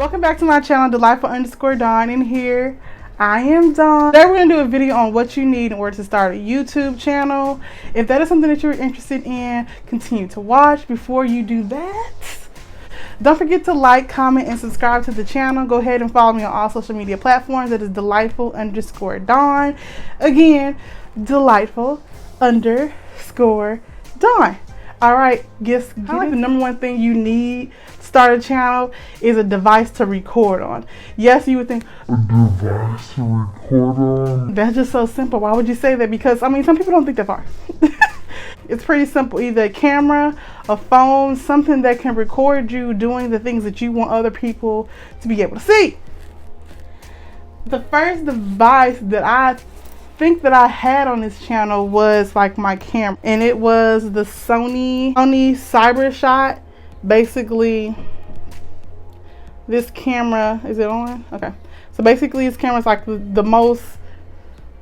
Welcome back to my channel, Delightful_Dawn. In here, I am Dawn. Today we're going to do a video on what you need in order to start a YouTube channel. If that is something that you're interested in, continue to watch. Before you do that, don't forget to like, comment, and subscribe to the channel. Go ahead and follow me on all social media platforms. That is Delightful_Dawn. Again, Delightful_Dawn. All right, guess the number one thing you need to start a channel is a device to record on. Yes, you would think, a device to record on? That's just so simple. Why would you say that? Because, I mean, some people don't think that far. It's pretty simple. Either a camera, a phone, something that can record you doing the things that you want other people to be able to see. The first device that I think that I had on this channel was like my camera, and it was the Sony CyberShot. Basically, this camera, is it on? Okay, so basically this camera is like the most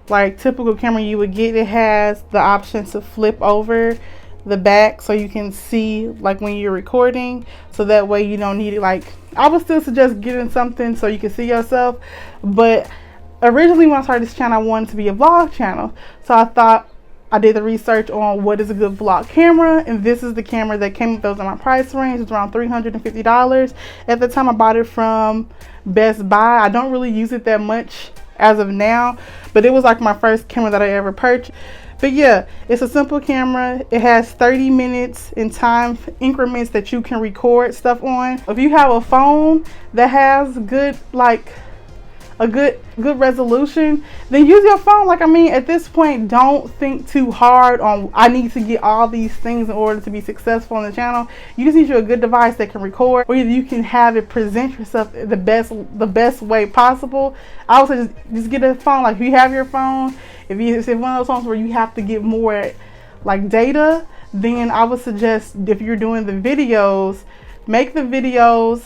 like typical camera you would get. It has the option to flip over the back so you can see like when you're recording, so that way you don't need it. Like, I would still suggest getting something so you can see yourself, but originally when I started this channel, I wanted to be a vlog channel. So I thought, I did the research on what is a good vlog camera, and this is the camera that came with those in my price range. It's around $350. At the time I bought it from Best Buy. I don't really use it that much as of now, but it was like my first camera that I ever purchased. But yeah, it's a simple camera. It has 30 minutes in time increments that you can record stuff on. If you have a phone that has good, like a good resolution, then use your phone. Like, I mean, at this point, don't think too hard on, I need to get all these things in order to be successful on the channel. You just need you a good device that can record, or you can have it present yourself the best way possible. I would say just get a phone. Like, if you have your phone, if it's one of those phones where you have to get more like data, then I would suggest, if you're doing the videos, make the videos,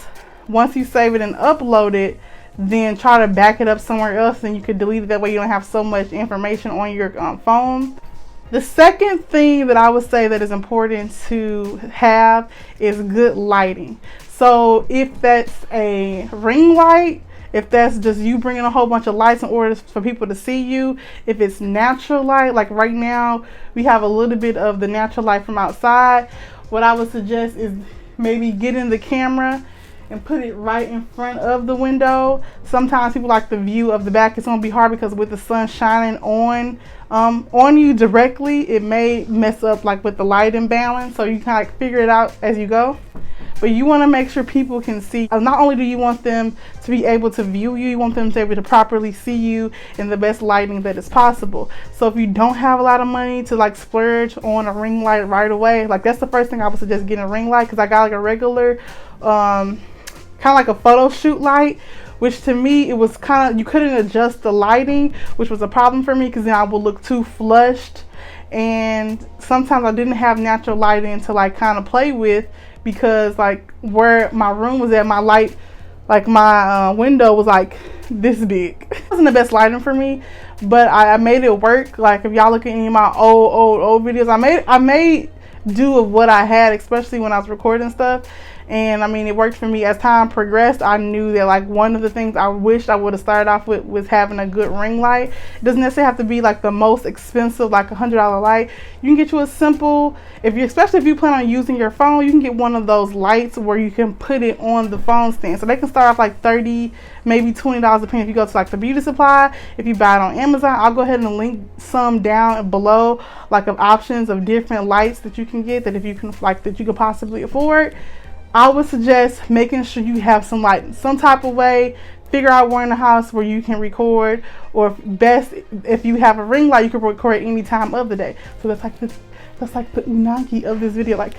once you save it and upload it, then try to back it up somewhere else, and you could delete it. That way you don't have so much information on your phone. The second thing that I would say that is important to have is good lighting. So if that's a ring light, if that's just you bringing a whole bunch of lights in order for people to see you, if it's natural light, like right now we have a little bit of the natural light from outside, what I would suggest is maybe getting the camera and put it right in front of the window. Sometimes people like the view of the back. It's gonna be hard because with the sun shining on you directly, it may mess up like with the light imbalance. So you kind of like figure it out as you go. But you want to make sure people can see. Not only do you want them to be able to view you, you want them to be able to properly see you in the best lighting that is possible. So if you don't have a lot of money to like splurge on a ring light right away, like that's the first thing I would suggest, getting a ring light, because I got like a regular kind of like a photo shoot light, which to me, it was kind of, you couldn't adjust the lighting, which was a problem for me, because then I would look too flushed, and sometimes I didn't have natural lighting to like kind of play with, because like where my room was at, my light, like my window was like this big. It wasn't the best lighting for me, but I made it work. Like, if y'all look at any of my old videos, I made do of what I had, especially when I was recording stuff. And I mean, it worked for me. As time progressed, I knew that like one of the things I wished I would have started off with was having a good ring light. It doesn't necessarily have to be like the most expensive, like $100 light. You can get you a simple, especially if you plan on using your phone, you can get one of those lights where you can put it on the phone stand. So they can start off like $30, maybe $20, depending if you go to like the beauty supply. If you buy it on Amazon, I'll go ahead and link some down below, like of options of different lights that you can get, that if you can like, that you could possibly afford. I would suggest making sure you have some lighting, some type of way. Figure out where in the house where you can record, or best, if you have a ring light, you can record any time of the day. So that's like the unagi of this video. Like,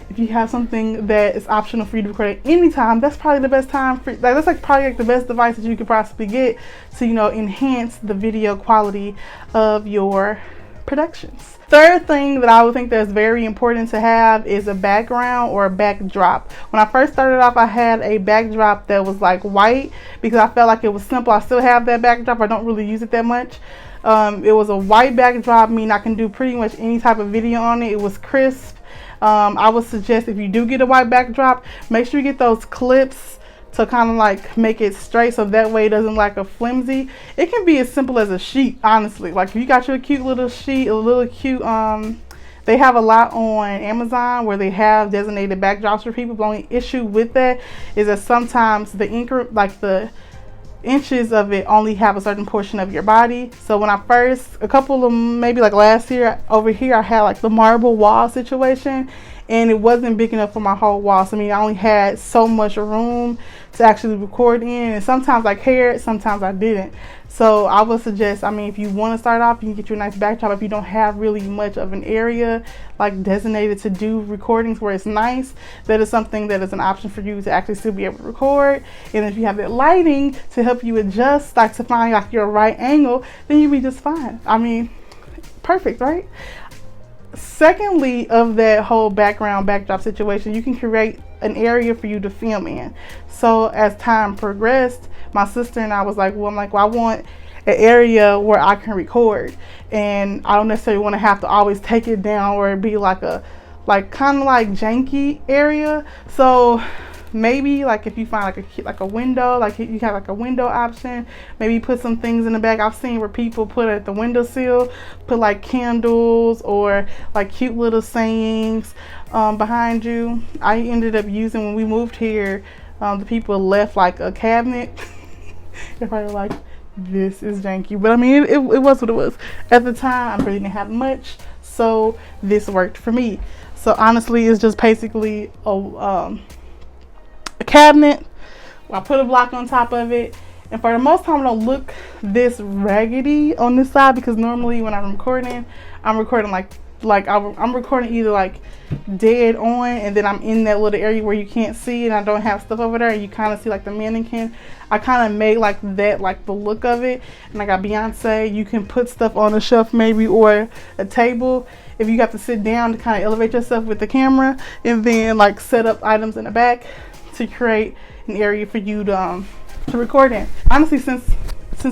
if you have something that is optional for you to record at any time, that's probably the best time for, like, that's like probably like the best device that you could possibly get to, you know, enhance the video quality of your productions. Third thing that I would think that's very important to have is a background or a backdrop. When I first started off, I had a backdrop that was like white, because I felt like it was simple. I still have that backdrop. I don't really use it that much. It was a white backdrop, meaning I can do pretty much any type of video on it. It was crisp. I would suggest, if you do get a white backdrop, make sure you get those clips to kind of like make it straight so that way it doesn't like a flimsy. It can be as simple as a sheet, honestly. Like if you got your cute little sheet, a little cute they have a lot on Amazon where they have designated backdrops for people. The only issue with that is that sometimes the ink, like the inches of it, only have a certain portion of your body. So when I first, a couple of maybe like last year over here, I had like the marble wall situation, and it wasn't big enough for my whole wall. So I mean, I only had so much room to actually record in, and sometimes I cared, sometimes I didn't. So I would suggest, I mean, if you want to start off, you can get you a nice backdrop. If you don't have really much of an area like designated to do recordings where it's nice, that is something that is an option for you to actually still be able to record. And if you have that lighting to help you adjust, like to find like your right angle, then you'll be just fine. I mean, perfect, right? Secondly, of that whole backdrop situation, you can create an area for you to film in. So as time progressed, my sister and I was like, well, I want an area where I can record, and I don't necessarily want to have to always take it down or be like a kind of like janky area. So maybe like if you find like a window, like you have like a window option, maybe put some things in the back. I've seen where people put at the windowsill, put like candles or like cute little sayings behind you. I ended up using, when we moved here, the people left like a cabinet. They're probably like, this is janky, but I mean it was what it was. At the time I really didn't have much, so this worked for me. So honestly, it's just basically a cabinet. I put a block on top of it, and for the most time, I don't look this raggedy on this side, because normally when I'm recording I'm recording either like dead on, and then I'm in that little area where you can't see, and I don't have stuff over there, and you kind of see like the mannequin. I kind of made like that, like the look of it. And I got Beyonce, you can put stuff on a shelf maybe, or a table if you have to sit down to kind of elevate yourself with the camera, and then like set up items in the back to create an area for you to record in. Honestly, since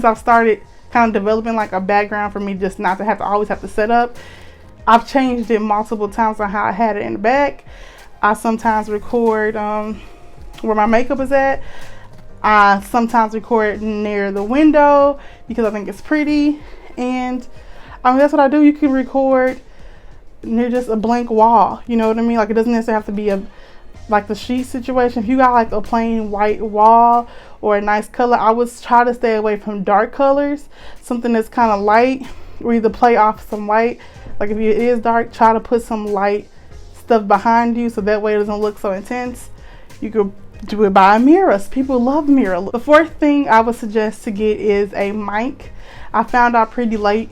I've started kind of developing like a background for me just not to always have to set up, I've changed it multiple times on how I had it in the back. I sometimes record where my makeup is at. I sometimes record near the window because I think it's pretty, and I mean that's what I do. You can record near just a blank wall, you know what I mean? Like it doesn't necessarily have to be like the sheet situation. If you got like a plain white wall or a nice color, I would try to stay away from dark colors. Something that's kind of light, or either play off some white. Like if it is dark, try to put some light stuff behind you so that way it doesn't look so intense. You could do it by a mirror. People love mirror. The fourth thing I would suggest to get is a mic. I found out pretty late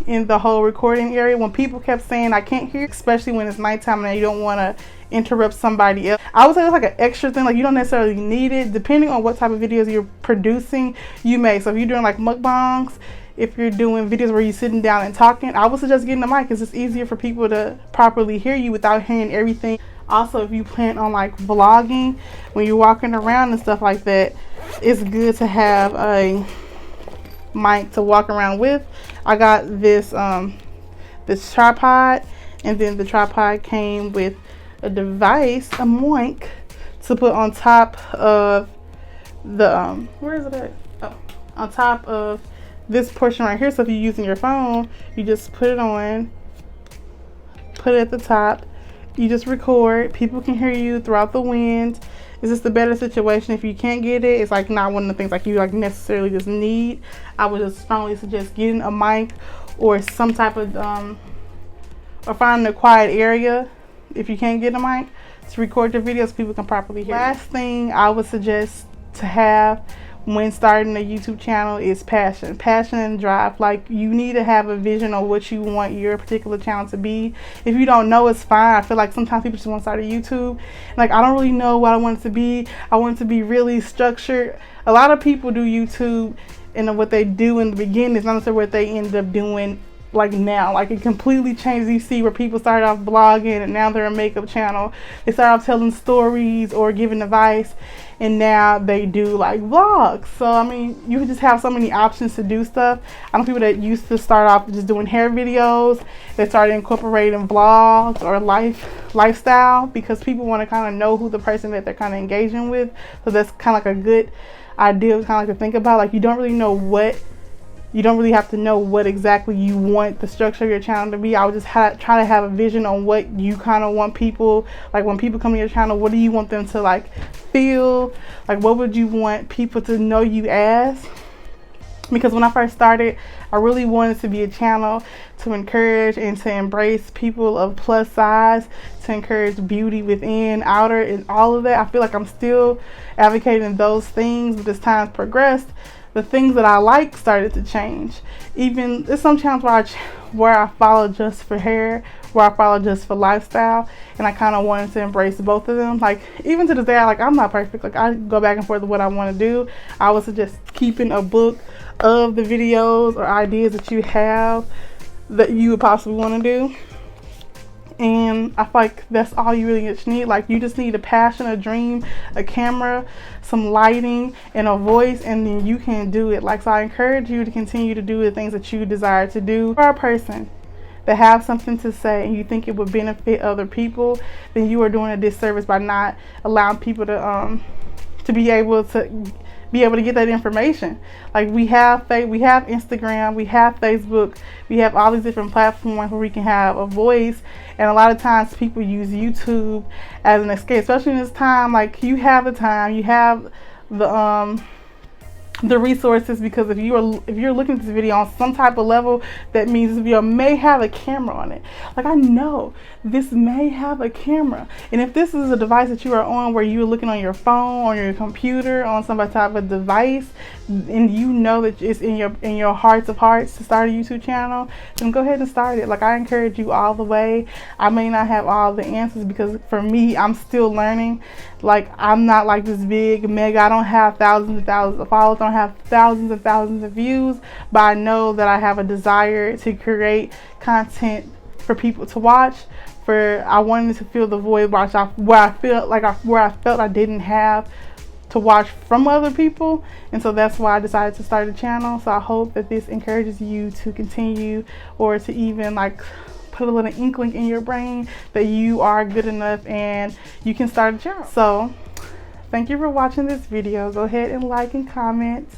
in the whole recording area when people kept saying I can't hear, especially when it's nighttime and you don't want to interrupt somebody else. I would say it's like an extra thing. Like you don't necessarily need it, depending on what type of videos you're producing. You may, so if you're doing like mukbangs, if you're doing videos where you're sitting down and talking, I would suggest getting a mic. It's just easier for people to properly hear you without hearing everything. Also, if you plan on like vlogging, when you're walking around and stuff like that, it's good to have a mic to walk around with. I got this this tripod, and then the tripod came with a device, a mic, to put on top of the where is it at? Oh, on top of this portion right here. So if you're using your phone, you just put it on, put it at the top, you just record. People can hear you throughout the wind. It's just a better situation. If you can't get it, it's like not one of the things like you like necessarily just need. I would just strongly suggest getting a mic or some type of or finding a quiet area if you can't get a mic to record your videos, people can properly hear. Last thing I would suggest to have when starting a YouTube channel is passion and drive. Like you need to have a vision on what you want your particular channel to be. If you don't know, it's fine. I feel like sometimes people just want to start a YouTube, like I don't really know what I want it to be. I want it to be really structured. A lot of people do YouTube, and what they do in the beginning is not necessarily what they end up doing like now. Like it completely changed. You see where people started off blogging and now they're a makeup channel. They start off telling stories or giving advice, and now they do like vlogs. So I mean, you just have so many options to do stuff. I know people that used to start off just doing hair videos, they started incorporating vlogs or lifestyle, because people want to kind of know who the person that they're kind of engaging with. So that's kind of like a good idea, kind of like to think about. Like you don't really have to know what exactly you want the structure of your channel to be. I would just try to have a vision on what you kind of want people, like when people come to your channel, what do you want them to like feel? Like what would you want people to know you as? Because when I first started, I really wanted to be a channel to encourage and to embrace people of plus size, to encourage beauty within, outer, and all of that. I feel like I'm still advocating those things, but as time's progressed, the things that I like started to change. Even there's some channels where I follow just for hair, where I follow just for lifestyle, and I kind of wanted to embrace both of them. Like even to this day, I'm not perfect. Like I go back and forth with what I want to do. I would suggest keeping a book of the videos or ideas that you have that you would possibly want to do. And I feel like that's all you really need. Like you just need a passion, a dream, a camera, some lighting, and a voice, and then you can do it. Like, so I encourage you to continue to do the things that you desire to do. If you are a person that have something to say and you think it would benefit other people, then you are doing a disservice by not allowing people to be able to get that information. Like we have Instagram, we have Facebook, we have all these different platforms where we can have a voice. And a lot of times people use YouTube as an escape, especially in this time. Like you have the time, you have the resources, because if you're looking at this video on some type of level, that means this video may have a camera on it. Like I know this may have a camera, and if this is a device that you are on where you're looking on your phone, on your computer, on some type of device, and you know that it's in your hearts of hearts to start a YouTube channel, then go ahead and start it. Like I encourage you all the way. I may not have all the answers, because for me, I'm still learning. Like I'm not like this big mega, I don't have thousands and thousands of followers, I don't have thousands and thousands of views, but I know that I have a desire to create content for people to watch. I wanted to fill the void where I felt I didn't have to watch from other people, and so that's why I decided to start a channel. So I hope that this encourages you to continue, or to even like put a little inkling in your brain that you are good enough and you can start a channel. So thank you for watching this video. Go ahead and like and comment.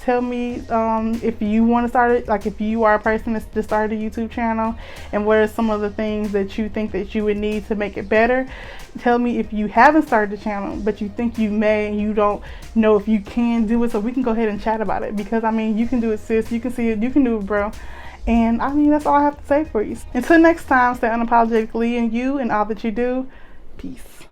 Tell me if you want to start it, like if you are a person that's just started a YouTube channel, and what are some of the things that you think that you would need to make it better. Tell me if you haven't started a channel but you think you may, and you don't know if you can do it, so we can go ahead and chat about it. Because I mean, you can do it, sis. You can see it. You can do it, bro. And I mean, that's all I have to say for you. Until next time, stay unapologetically in you and all that you do. Peace.